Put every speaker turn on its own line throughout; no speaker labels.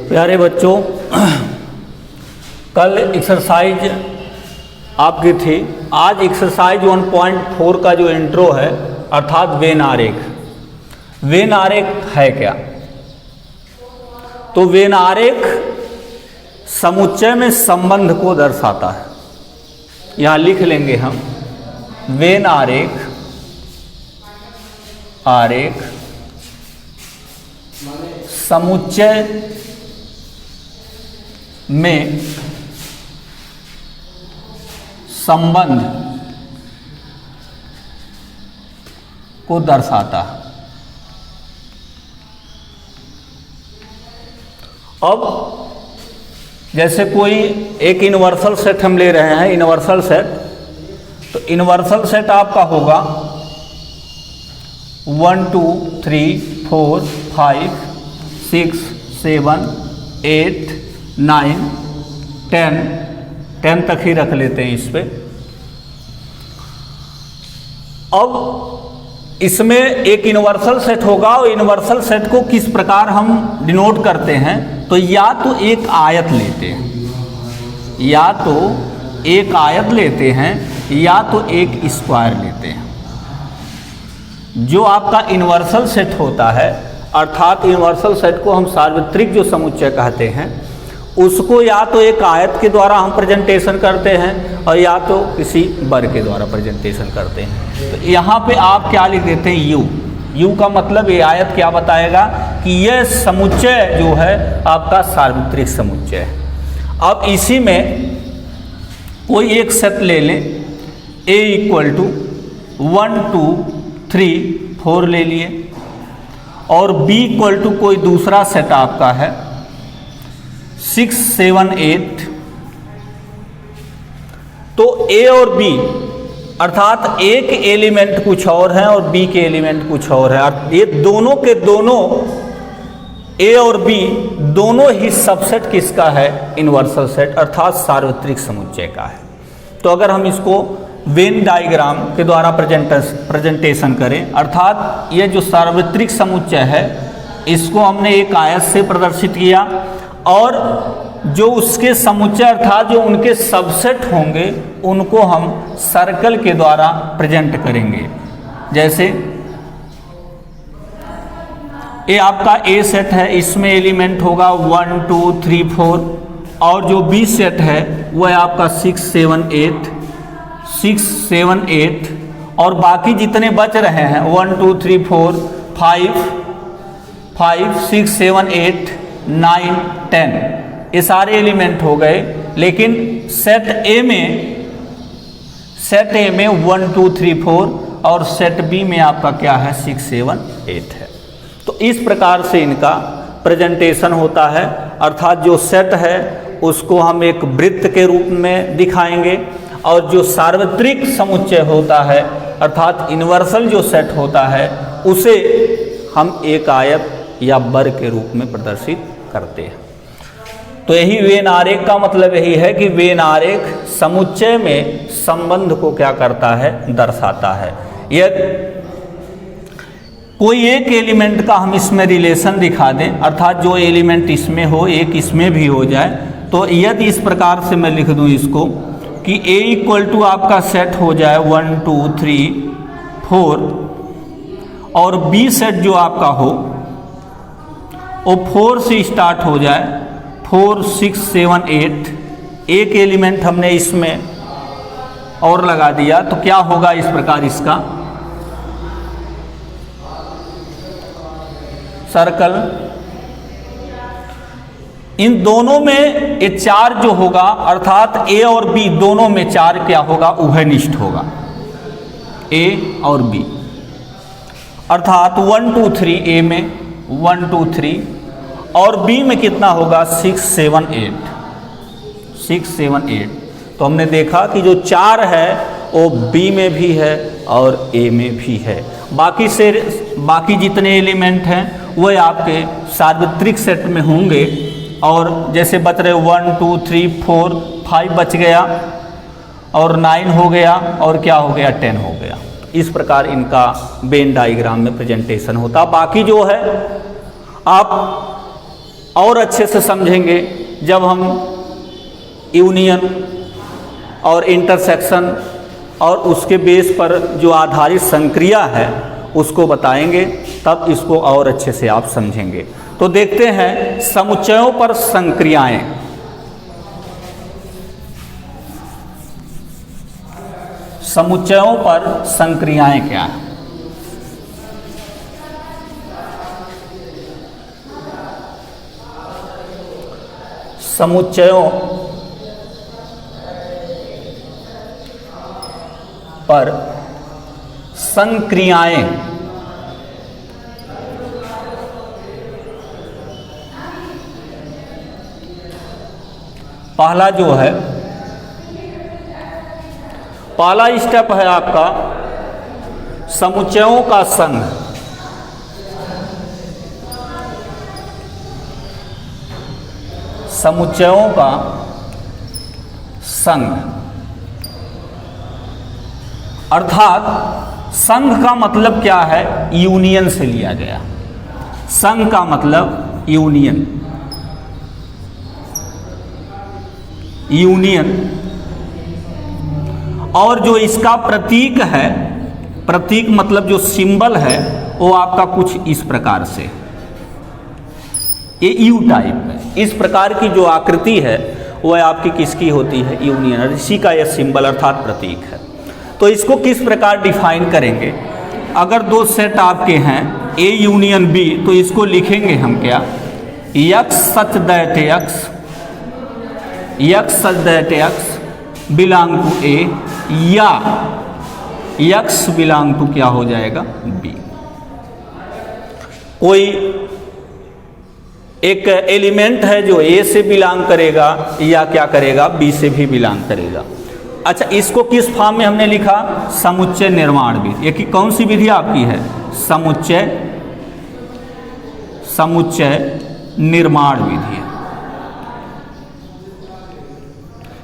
प्यारे बच्चों, कल एक्सरसाइज आपकी थी। आज एक्सरसाइज 1.4 का जो इंट्रो है अर्थात वेन आरेख। वेन आरेख है क्या? तो वेन आरेख समुच्चय में संबंध को दर्शाता है। यहां लिख लेंगे हम वेन आरेख समुच्चय में संबंध को दर्शाता है। अब जैसे कोई एक यूनिवर्सल सेट हम ले रहे हैं, यूनिवर्सल सेट, तो यूनिवर्सल सेट आपका होगा 1 2 3 4 5 6 7 8 9 10 तक ही रख लेते हैं इस पे। अब इसमें एक यूनिवर्सल सेट होगा और यूनिवर्सल सेट को किस प्रकार हम डिनोट करते हैं, तो या तो एक आयत लेते हैं, या तो एक आयत लेते हैं, या तो एक स्क्वायर लेते हैं। जो आपका यूनिवर्सल सेट होता है अर्थात यूनिवर्सल सेट को हम सार्वत्रिक जो समुच्चय कहते हैं, उसको या तो एक आयत के द्वारा हम प्रेजेंटेशन करते हैं और या तो किसी वर्ग के द्वारा प्रेजेंटेशन करते हैं। तो यहाँ पे आप क्या लिख देते हैं? यू। यू का मतलब ये आयत क्या बताएगा कि यह समुच्चय जो है आपका सार्वत्रिक समुच्चय है। अब इसी में कोई एक सेट ले लें, a = 1 2 3 4 ले लिए, और b = कोई दूसरा सेट आपका है 6 7 8। तो a और b अर्थात एक एलिमेंट कुछ और है और b के एलिमेंट कुछ और है। ये दोनों के दोनों a और b दोनों ही सबसेट किसका है? यूनिवर्सल सेट अर्थात सार्वत्रिक समुच्चय का है। तो अगर हम इसको वेन डायग्राम के द्वारा प्रेजेंटेशन करें, अर्थात ये जो सार्वत्रिक समुच्चय है इसको हमने एक आयत से प्रदर्शित किया, और जो उसके समुच्चय अर्थात जो उनके सबसेट होंगे उनको हम सर्कल के द्वारा प्रेजेंट करेंगे। जैसे ये आपका ए सेट है, इसमें एलिमेंट होगा 1 2 3 4, और जो बी सेट है वह आपका 6 7 8, और बाकी जितने बच रहे हैं 1 2 3 4 5 6 7 8 9 10, ये सारे एलिमेंट हो गए। लेकिन सेट ए में 1 2 3 4 और सेट बी में आपका क्या है? 6 7 8 है। तो इस प्रकार से इनका प्रेजेंटेशन होता है, अर्थात जो सेट है उसको हम एक वृत्त के रूप में दिखाएंगे, और जो सार्वत्रिक समुच्चय होता है अर्थात यूनिवर्सल जो सेट होता है उसे हम एक आयत या वर्ग के रूप में प्रदर्शित करते हैं। तो यही वेन आरेख का मतलब यही है कि वेन आरेख समुच्चय में संबंध को क्या करता है? दर्शाता है। यदि कोई एक एलिमेंट का हम इसमें रिलेशन दिखा दें, अर्थात जो एलिमेंट इसमें हो एक इसमें भी हो जाए, तो यदि इस प्रकार से मैं लिख दूं इसको कि a = आपका सेट हो जाए 1 2 3 4, और b सेट जो आपका हो वो 4 से स्टार्ट हो जाए, 4 6 7 8, एक एलिमेंट हमने इसमें और लगा दिया, तो क्या होगा इस प्रकार इसका सर्कल। इन दोनों में ये 4 जो होगा अर्थात a और b दोनों में 4 क्या होगा? उभयनिष्ठ होगा, a और b, अर्थात 1 2 3 a में 1 2 3, और b में कितना होगा? 6 7 8। तो हमने देखा कि जो 4 है वो b में भी है और a में भी है। बाकी जितने एलिमेंट हैं वह आपके सार्वत्रिक सेट में होंगे, और जैसे बच रहे 1 2 3 4 5 बच गया, और 9 हो गया, और क्या हो गया? 10 हो गया। इस प्रकार इनका वेन डायग्राम में प्रेजेंटेशन होता। बाकी जो है आप और अच्छे से समझेंगे जब हम यूनियन और इंटरसेक्शन और उसके बेस पर जो आधारित संक्रिया है उसको बताएंगे, तब इसको और अच्छे से आप समझेंगे। तो देखते हैं समुच्चयों पर संक्रियाएं। समुच्चयों पर संक्रियाएं क्या है? समुच्चयों पर संक्रियाएं पहला जो है, पहला स्टेप है आपका समुच्चयों का संघ। समुच्चयों का संघ अर्थात संघ का मतलब क्या है? यूनियन से लिया गया। संघ का मतलब यूनियन, यूनियन। और जो इसका प्रतीक है, प्रतीक मतलब जो सिंबल है वो आपका कुछ इस प्रकार से, ये यू टाइप है। इस प्रकार की जो आकृति है वह आपकी किसकी होती है? यूनियन। और इसी का यह सिंबल अर्थात प्रतीक है। तो इसको किस प्रकार डिफाइन करेंगे? अगर दो सेट आपके हैं ए यूनियन बी, तो इसको लिखेंगे हम क्या? X such that x, x such that x belong to a, या यक्स बिलोंग टू क्या हो जाएगा? बी। कोई एक एलिमेंट है जो ए से बिलोंग करेगा या क्या करेगा? बी से भी बिलोंग करेगा। अच्छा, इसको किस फॉर्म में हमने लिखा? समुच्चय निर्माण विधि। ये कौन सी विधि आपकी है? समुच्चय, समुच्चय निर्माण विधि।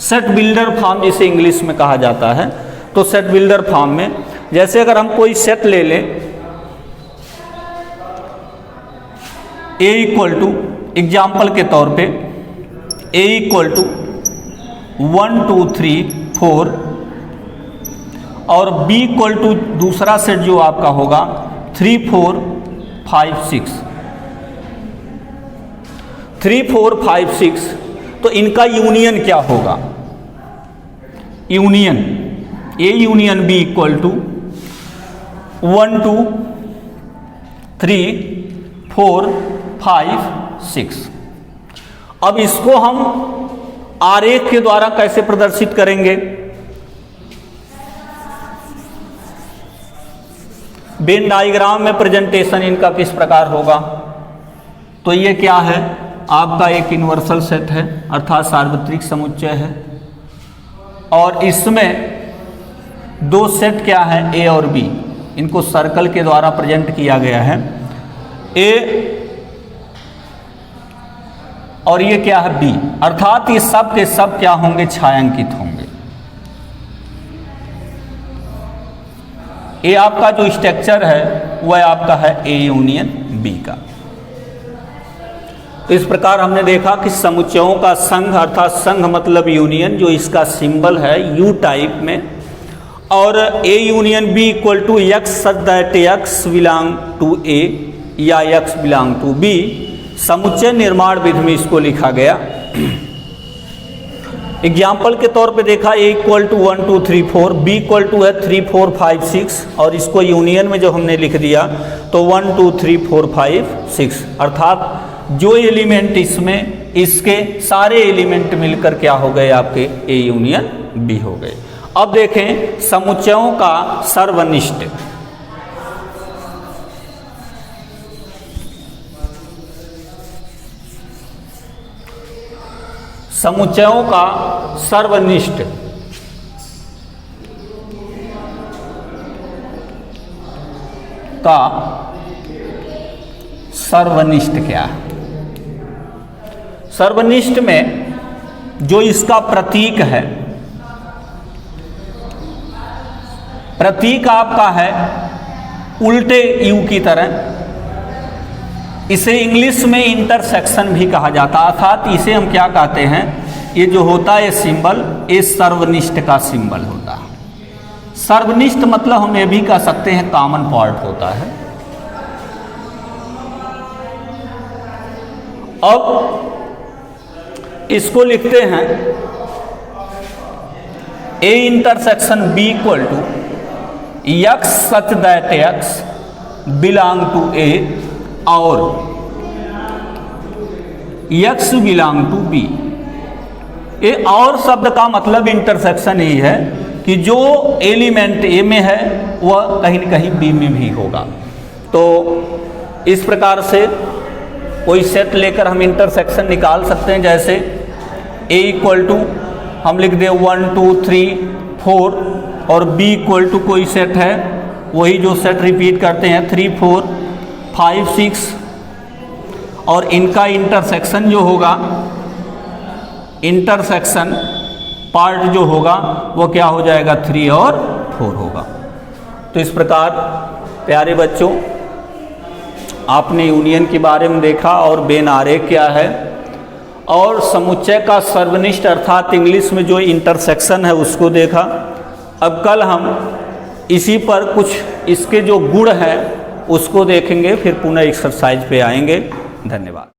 सेट बिल्डर फॉर्म जिसे इंग्लिश में कहा जाता है। तो सेट बिल्डर फॉर्म में जैसे अगर हम कोई सेट ले लें, ए इक्वल टू, एग्जाम्पल के तौर पे ए इक्वल टू 1 2 3 4 और बी इक्वल टू दूसरा सेट जो आपका होगा 3 4 5 6, 3 4 5 6। तो इनका यूनियन क्या होगा? Union A union B equal to 1 2 3 4 5 6। अब इसको हम आरेख के द्वारा कैसे प्रदर्शित करेंगे? वेन डायग्राम में प्रेजेंटेशन इनका किस प्रकार होगा? तो ये क्या है? आपका एक यूनिवर्सल सेट है अर्थात सार्वत्रिक समुच्चय है, और इसमें दो सेट क्या है? ए और बी। इनको सर्कल के द्वारा प्रेजेंट किया गया है। ए और ये क्या है? बी। अर्थात ये सब के सब क्या होंगे? छायांकित होंगे। ये आपका जो स्ट्रक्चर है वह आपका है ए यूनियन बी का। तो इस प्रकार हमने देखा कि समुच्चयों का संघ अर्थात संघ मतलब यूनियन, जो इसका सिंबल है यू टाइप में, और a union B equal to x such that x belong to a या यक्स बिलोंग टू बी। समुच्चय निर्माण विधि में इसको लिखा गया। एग्जाम्पल के तौर पे देखा a equal to 1 2 3 4, b equal to है 3 4 5 6, और इसको यूनियन में जो हमने लिख दिया तो 1 2 3 4 5 6। अर्थात जो एलिमेंट इसमें, इसके सारे एलिमेंट मिलकर क्या हो गए? आपके ए यूनियन बी हो गए। अब देखें समुच्चयों का सर्वनिष्ठ। समुच्चयों का सर्वनिष्ठ का सर्वनिष्ठ क्या है? सर्वनिष्ठ में जो इसका प्रतीक है प्रतीक आपका है उल्टे यू की तरह। इसे इंग्लिश में इंटरसेक्शन भी कहा जाता है, अर्थात इसे हम क्या कहते हैं, ये जो होता है सिंबल, ये सर्वनिष्ठ का सिंबल होता है। सर्वनिष्ठ मतलब हम ये भी कह सकते हैं कॉमन पार्ट होता है। अब इसको लिखते हैं a intersection b equal to x such that x belong to a और एक्स बिलोंग टू बी। ये और शब्द का मतलब इंटरसेक्शन ही है कि जो एलिमेंट ए में है वह कहीं न कहीं बी में भी होगा। तो इस प्रकार से कोई सेट लेकर हम इंटरसेक्शन निकाल सकते हैं। जैसे ए इक्वल टू हम लिख दे 1 2 3 4 और बी इक्वल टू कोई सेट है, वही जो सेट रिपीट करते हैं 3 4 5 6 और इनका इंटरसेक्शन जो होगा, इंटरसेक्शन पार्ट जो होगा वो क्या हो जाएगा 3 और 4 होगा। तो इस प्रकार प्यारे बच्चों आपने यूनियन के बारे में देखा और बेन आरेख क्या है और समुच्चय का सर्वनिष्ठ अर्थात इंग्लिश में जो इंटरसेक्शन है उसको देखा। अब कल हम इसी पर कुछ इसके जो गुण हैं उसको देखेंगे, फिर पुनः एक्सरसाइज पे आएंगे। धन्यवाद।